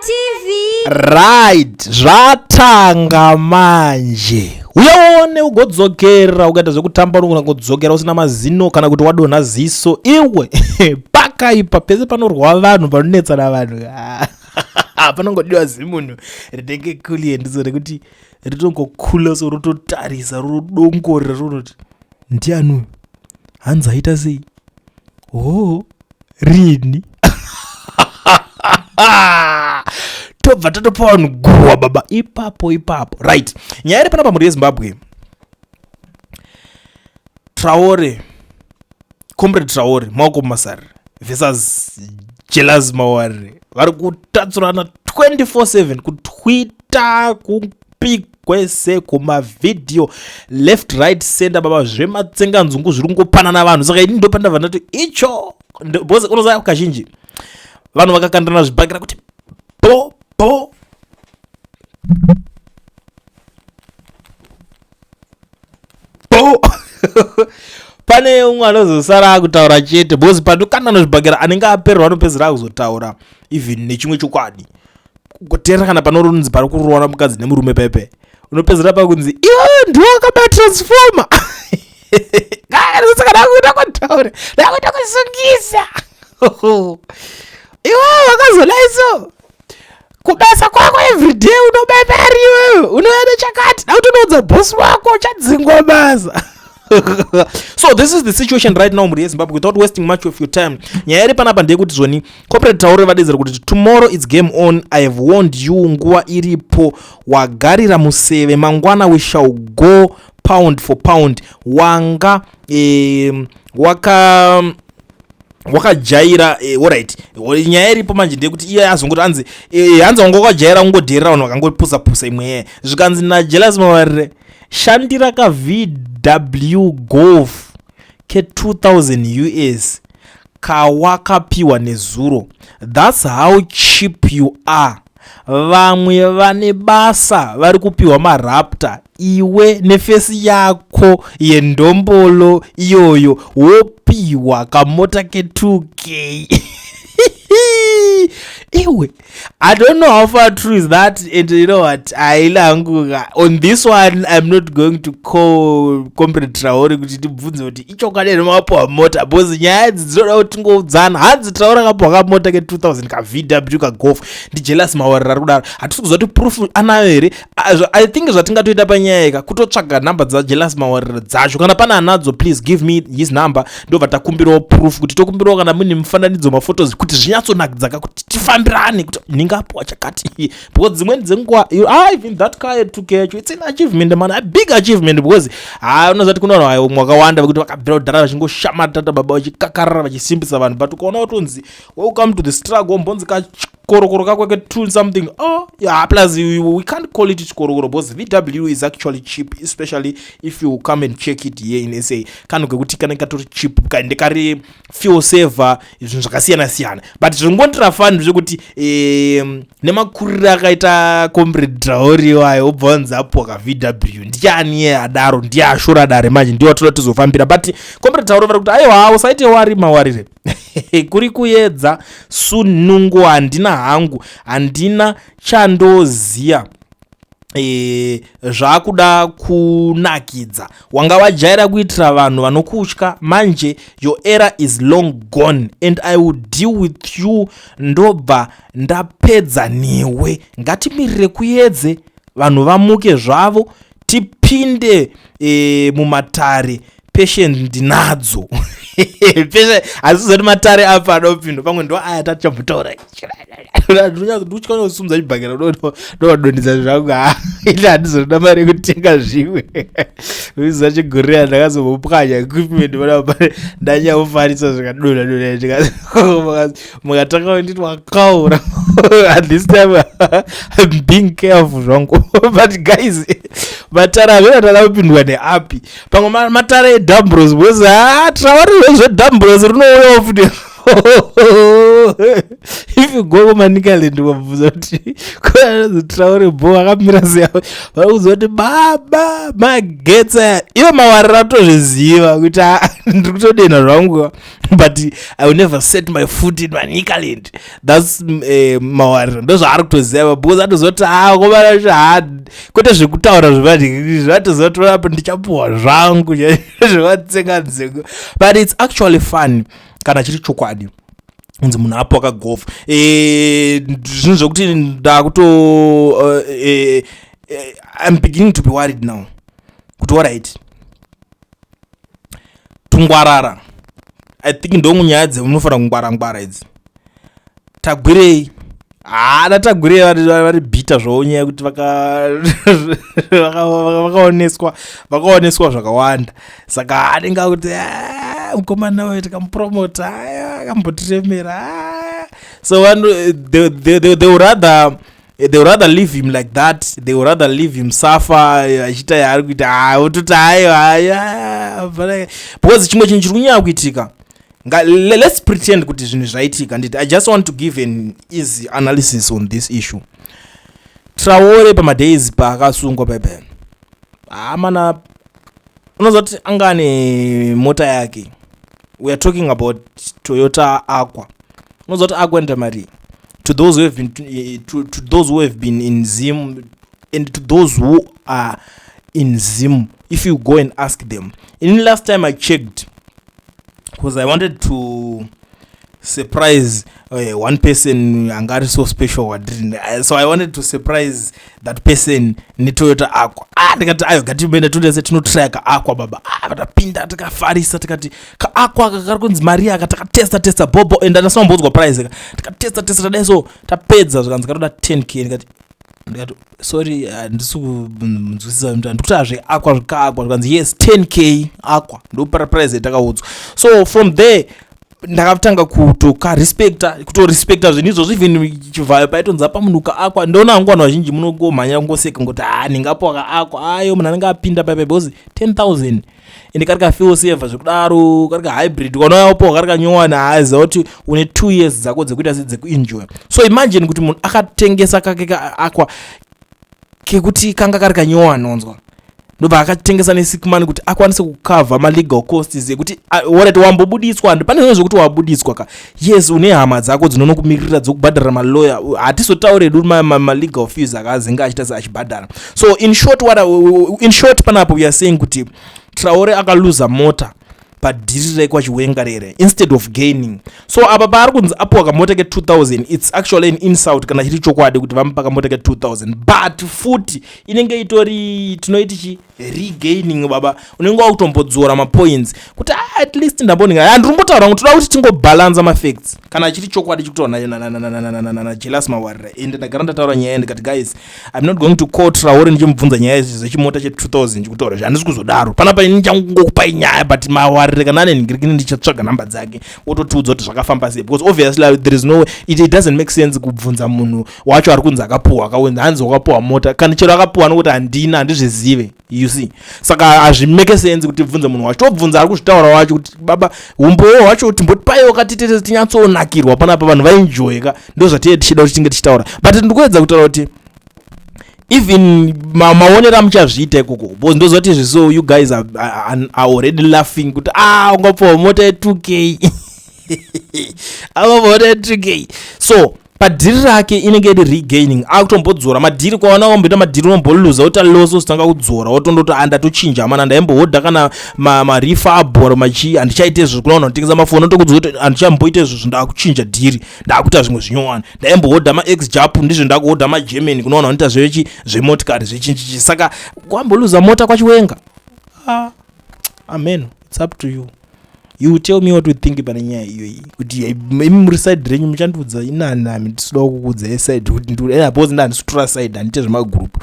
TV. Right, zvatanga manje. Uyaone ugodzokera ukaita zvekutamba unongodzokera usina mazino kana kuti wadonha ziso iwe pakaipa pese panorwa vanhu panonetsana vanhu. Panongodiwa zimunhu rinenge kulie ndizo rekuti ritongokula so rototarisa rodongorera ronoti ndiani hanzi aita sei rini tobva tatopa vanhu guwa baba ipapo right. Nyaya iri panapa mhuri yeZimbabwe, Traore, comrade Traore Maoko Masari versus Jealous Mawarire vari kutatsurana 24/7 kutwitter, kupigwese, kumavideo left right center baba, zvematsenganzungu zviri kungopanana vanhu. Saka ini ndopanda vandati icho boze unoziva kazhinji vanhu vakakandana zvibhakira kuti bo pane umwe anozosara akutaura chete bozi pandokandana zvibhakira anenge apererwa anopedzera akuzotaura even nechimwe chokwadi kutera kana panoronzi pari kurwana mukadzi nemurume pepe unopedzera pakunzi iwe ndiwe wakabatransforma saka ndakuita kwataure ndakuita kusungisa iwe wakazolaiso kubasa kwako everyday unobeberi wewe unoenda chakati nautonoudza bosi wako chadzingwa basa. So this is the situation right now muri yeZimbabwe without wasting much of your time. Nyaya iri panapa ndeyekuti zvoni corporate Traore vadedzera kuti tomorrow it's game on. I have warned you, nguva iripo, wagarira museve, mangwana we shall go pound for pound. Wanga wakajaira alright. Nyaya iripo manje ndeyekuti iye azongoti hanzi wanga wakajaira ungodherera vanhu vakangopusa imwe zvikanzi naJealous Mawarire shandira ka VW Golf ke 2000 US kawakapiwa nezuro. That's how cheap you are. Vamwe vane basa vari kupiwa marapta, iwe nefesi yako yendombolo iyoyo wopiwa kamota ke 2K. Iwe, I don't know how far true is that, and you know what, on this one I'm not going to call comrade Traore kuti tibvunze kuti icho kadeni mapuwa mota bozi nyaya dzinoda kuti tingoudzana. Hanzi Traore akapuwa kamota ke 2000 ka VW ka Golf ndiJealous Mawarire ari kudaro. Hatisi kuziva kuti proof anayo here. I think zvatingatoita panyaya ika kutotsvaga namba dzaJealous Mawarire dzacho, kana pana anadzo please give me his number ndobva takumbirawo proof kuti tokumbirawo kana mune mifananidzo maphotos kuti zvinyatsonakidza kuti tifambirane kuti ningapuwa chakati because dzimweni dzenguva even that car at 2K yacho it's an achievement man, a big achievement because unozati kuna vanhu mwakawanda vekuti vakabvira kudhara vachingoshamatata baba vachikakarara vachisimbisa vanhu, but ukaona kutonzi welcome to the struggle mbonzi kachikorokoro kako ke 2 something plus we can't call it chikorokoro because VW is actually cheap, especially if you come and check it here in SA. Kanu kekuti kana katori cheap kaende kari fuel saver izvinhu zvakasiyana but zvingondira fun zvekuti nemakurira akaita comrade Traore wayo obvanza apo ka VW ndiani adaro ndiye ashura dare manje ndiye watoda tuzofambira, but comrade Traore vari kuti aiwa usaite wari Mawarire kuri kuedza sunungu handina hangu handina chandoziya zvakuda kunakidza. Wanga wajaira kuitira vanhu vanokutya, manje your era is long gone and I will deal with you. Ndobva ndapedza newe, ngatimirire kuedze vanhu vamuke zvavo tipinde mumatare. Patient ndinadzo azizoti matare apa anopinda pamwe ndo aya tachambotaura nduchikana kusumudza chibhakera ndovadonhedza zvangu ili handizoda mari yekutenga zvimwe uziva chigorera ndakazomupwanya equipment panapa ndanyamufanisa zvikadonha mukatanga nditi wakaura at this time I'm being careful zvangu but guys matare avena takapindwa neapi pamwe matare edambros because Traore zvedambros rinouyawo futi If you go kumaNicaland wabvunza kuti kwanzi Traore bo akamira sei, vakuudza kuti baba magetsa ivo mawarira atozviziva kuti ndiri kutodena zvangu, but I will never set my foot in maNicaland. That's mawarira ndozvaari kutoziva because atozoti komana kwete zvekutaura zvevadhikiri zvatozoti apa ndichapuwa zvangu zvevatsenganzeko, but it's actually fun kana chiri chokwadi unzi munhu apo akagofa zvinhu zvekuti ndakuto I'm beginning to be worried now kuti alright tungwarara. I think ndongunyaya dzemunofanira kungwara idzi. Tagwirei tagwirei vari bhita zvaunyaya kuti vakaoneswa zvakawanda, saka anenge akuti mukomana wayo tikamupromota akambotiremera, so they would rather leave him like that. They would rather leave him suffer achita yaari kuita ototi haya because chimwe chinhu chiri kunyanya kuitika. Let's pretend kuti zvinhu zvaitika. I just want to give an easy analysis on this issue. Traore pamadays paakasungwa pepe mana unozoti angane mota yake. We are talking about Toyota Aqua. Unozoti Aqua ndamari to those who have been to those who have been in Zim, and to those who are in Zim, if you go and ask them. In last time I checked, because I wanted to surprise one person angari so special, so I wanted to surprise that person ni Toyota Aqua. Ndikati ayo gatibenda tudese tinotraka Aqua baba. Tapinda tikafarisa tikati ka Aqua kakari kunzi Maria akatakatesta bobo and ndasambozwa price tikatesta tadeso tapedza zvikanzi katoda 10k. Ndikati sorry ndisunzwisisa ndikuti azve Aqua zvikakwa zvikanzi yes 10k Aqua ndo price takaudzwa. So from there ndakatanga kutorespecta zvinhu izvozvo. Even chivhayo paitonzi apa munhu ka Aqua ndona hangu vanhu vazhinji munongomhanya kungoseka ngoti ndingapo ka Aqua ayo munhu anenge apinda paipai because 10,000 ende kari kafeel saver zvekudaro kari ka hybrid kwanoyapo kari kanyowana haiziva kuti une 2 years dzako dzekuita sedzekuenjoy. So imagine kuti munhu akatengesa kake ka Aqua kekuti kanga kari kanyowana onzwa ndobva akatengesa ne6 kuti akwanise kukavha ma-legal costs ekuti warati wambobudiswa. Pane zvinhu zvekuti wabudiswa ka yes une hama dzako dzinonokumirira dzokubhadhara malawyer, hatizotauredi kuti ma-legal fees akazinga achita seachibhadhara. So in short panapo we are saying kuti Traore akaluza mota padhiri raikwa chiwengarere instead of gaining. So apa paari kunzi apuwa kamota ke 2000, it's actually an insult kana chiri chokwadi kuti vamupa kamota ke 2000, but futi inenge itori tinoiti regaining baba. Unenge wakutombodzora mapoints kuti at least ndambonga handirimbotaura kuti toda kuti tingobalanza mafacts kana chiri chokwadi chikutaura na jealous mawarira. Ende ndagara ndataura nyaya ndikati guys I'm not going to call Traore ndichimubvunza nyaya izvi zvechimota che 2000 chikutaura zvandisi kuzodaro panapa ndichangokupai nyaya but mawarira kana ane ndingirikini ndichatsvaga namba dzake ototiudza kuti zvakafamba sei, because obviously there is no it doesn't make sense kubvunza munhu wacho ari kunzi akapuwa akawenza hanzi wakapuwa mota kana chero akapuwa nokuti handina handizvizive, you see. Saka hazvimeke sense kuti bvunze munhu wacho tobvunza ari kuzvitaura wacho kuti baba umbowo wacho kuti mbotipaiwo katitete tinyatsonakirwa panapa vanhu vaenjoyeka ndo zvatiyeti tichida kuti tinge tichitaura. But ndikuedza kutaura kuti even maonero amuchazviita ikoko because ndozoti izvi, so you guys are already laughing kuti ungapuwa mota ye2k mota ye2k. So padhiri rake inenge iri regaining, akutombodzora madhiri kwaona wamboita madhiri unomboluza utaloso zitanga kudzora wotondoti andatochinja mana ndaimbohodha kana marifa abhora machi handichaite izvo kunaona kutengesa mafoni ndokudziva kuti handichamboite izvo ndakuchinja dhiri ndakuita zvimwe zvinyowani ndaimbohodha max jap ndizvo ndakuhodha magermany kunaona unoita zvechi zvemotikari zvechinchichi. Saka kwamboluza mota kwachiwenga. Amen, it's up to you. You tell me what you think about nyaya iyoyi kuti muri side renyu muchandiudza inani ndisida kukudza side kuti nduri because ndandisutura side handite zvemagroup.